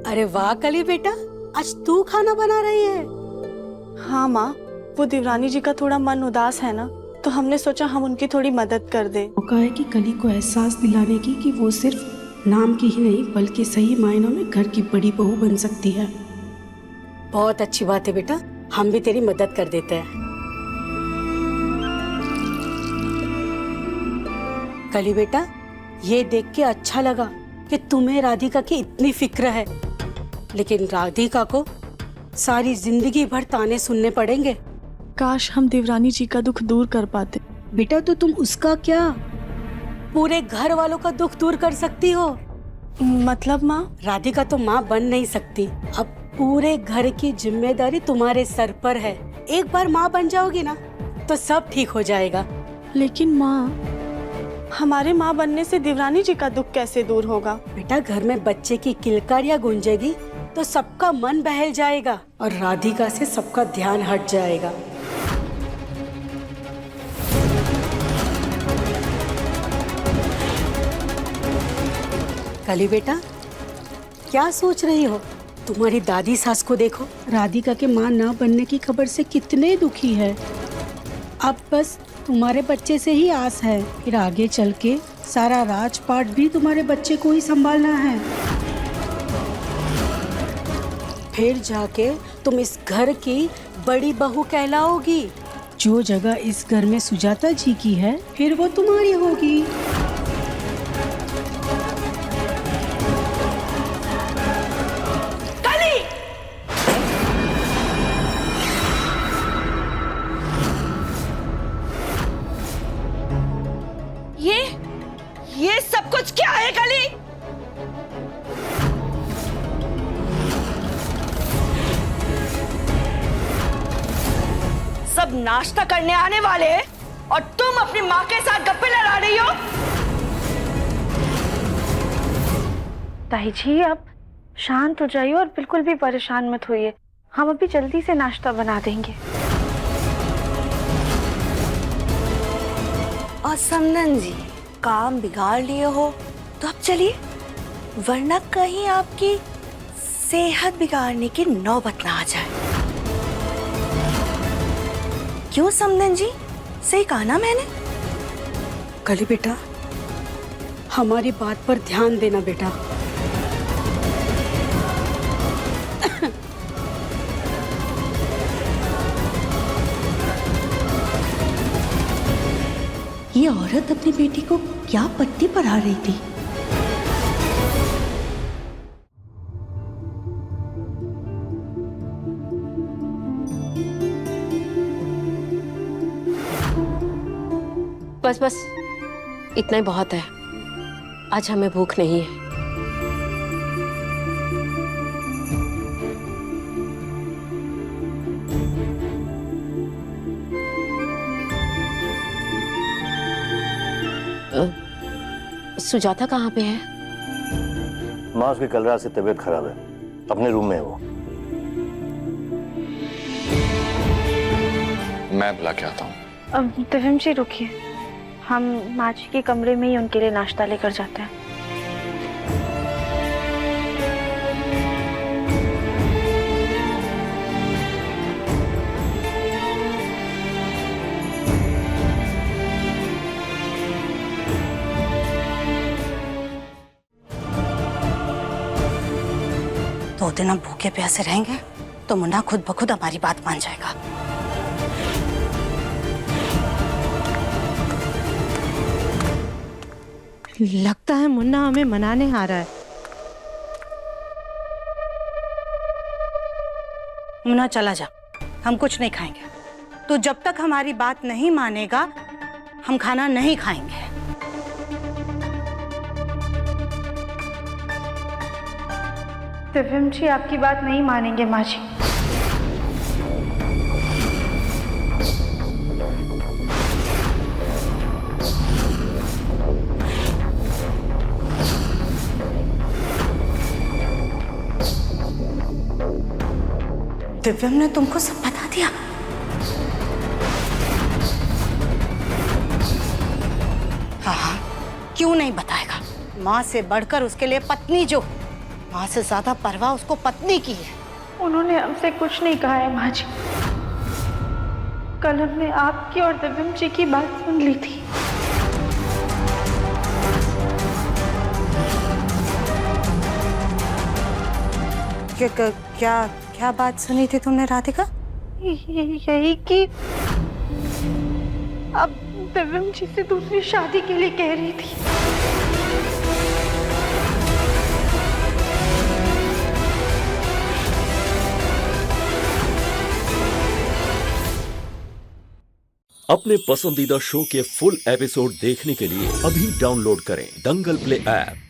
अरे वाह कली बेटा, आज तू खाना बना रही है? हाँ माँ, वो देवरानी जी का थोड़ा मन उदास है ना, तो हमने सोचा हम उनकी थोड़ी मदद कर दे। मौका है कि कली को एहसास दिलाने की कि वो सिर्फ नाम की ही नहीं बल्कि सही मायनों में घर की बड़ी बहू बन सकती है। बहुत अच्छी बात है बेटा, हम भी तेरी मदद कर देते हैं। कली बेटा, ये देख के अच्छा लगा कि तुम्हें राधिका की इतनी फिक्र है, लेकिन राधिका को सारी जिंदगी भर ताने सुनने पड़ेंगे। काश हम देवरानी जी का दुख दूर कर पाते। बेटा तो तुम उसका क्या, पूरे घर वालों का दुख दूर कर सकती हो। मतलब माँ? राधिका तो माँ बन नहीं सकती, अब पूरे घर की जिम्मेदारी तुम्हारे सर पर है। एक बार माँ बन जाओगी ना तो सब ठीक हो जाएगा। लेकिन माँ, हमारे माँ बनने से देवरानी जी का दुख कैसे दूर होगा? बेटा, घर में बच्चे की किलकारियाँ गूंजेगी तो सबका मन बहल जाएगा और राधिका से सबका ध्यान हट जाएगा। कली बेटा, क्या सोच रही हो? तुम्हारी दादी सास को देखो, राधिका के माँ ना बनने की खबर से कितने दुखी है। अब बस तुम्हारे बच्चे से ही आस है, फिर आगे चल के सारा राजपाट भी तुम्हारे बच्चे को ही संभालना है। फिर जाके तुम इस घर की बड़ी बहू कहलाओगी। जो जगह इस घर में सुजाता जी की है, फिर वो तुम्हारी होगी। ये सब कुछ क्या है कली? सब नाश्ता करने आने वाले हैं और तुम अपनी माँ के साथ गप्पे लड़ा रही हो। ताई जी, आप शांत हो जाइए और बिल्कुल भी परेशान मत होइए। हम अभी जल्दी से नाश्ता बना देंगे। और समनन जी, काम बिगाड़ लिए हो तो अब चलिए, वरना कहीं आपकी सेहत बिगाड़ने की नौबत ना आ जाए। क्यों समनन जी, सही कहा ना मैंने? कली बेटा, हमारी बात पर ध्यान देना बेटा। ये औरत अपनी बेटी को क्या पट्टी पढ़ा रही थी? बस बस, इतना ही बहुत है। आज हमें भूख नहीं है। सुजाता कहाँ पे है? माँ, उसकी कल रात से तबीयत खराब है, अपने रूम में है वो। मैं बुला के आता हूँ। अब दिव्यम जी रुकिए, हम माँ जी के कमरे में ही उनके लिए नाश्ता लेकर जाते हैं। दो दिन हम भूखे प्यासे रहेंगे तो मुन्ना खुद ब खुद हमारी बात मान जाएगा। लगता है मुन्ना हमें मनाने आ रहा है। मुन्ना चला जा, हम कुछ नहीं खाएंगे। तो जब तक हमारी बात नहीं मानेगा हम खाना नहीं खाएंगे। दिव्यम जी आपकी बात नहीं मानेंगे माँ जी। दिव्यम ने तुमको सब बता दिया? हाँ, क्यों नहीं बताएगा? माँ से बढ़कर उसके लिए पत्नी जो, माँ से ज्यादा परवाह उसको पत्नी की है। उन्होंने हमसे कुछ नहीं कहा है माँ जी। कल हमने आपकी और दिव्यम जी की बात सुन ली थी। क्या बात सुनी थी तुमने राधिका? यही कि अब दिव्यम जी से दूसरी शादी के लिए कह रही थी। अपने पसंदीदा शो के फुल एपिसोड देखने के लिए अभी डाउनलोड करें दंगल प्ले ऐप।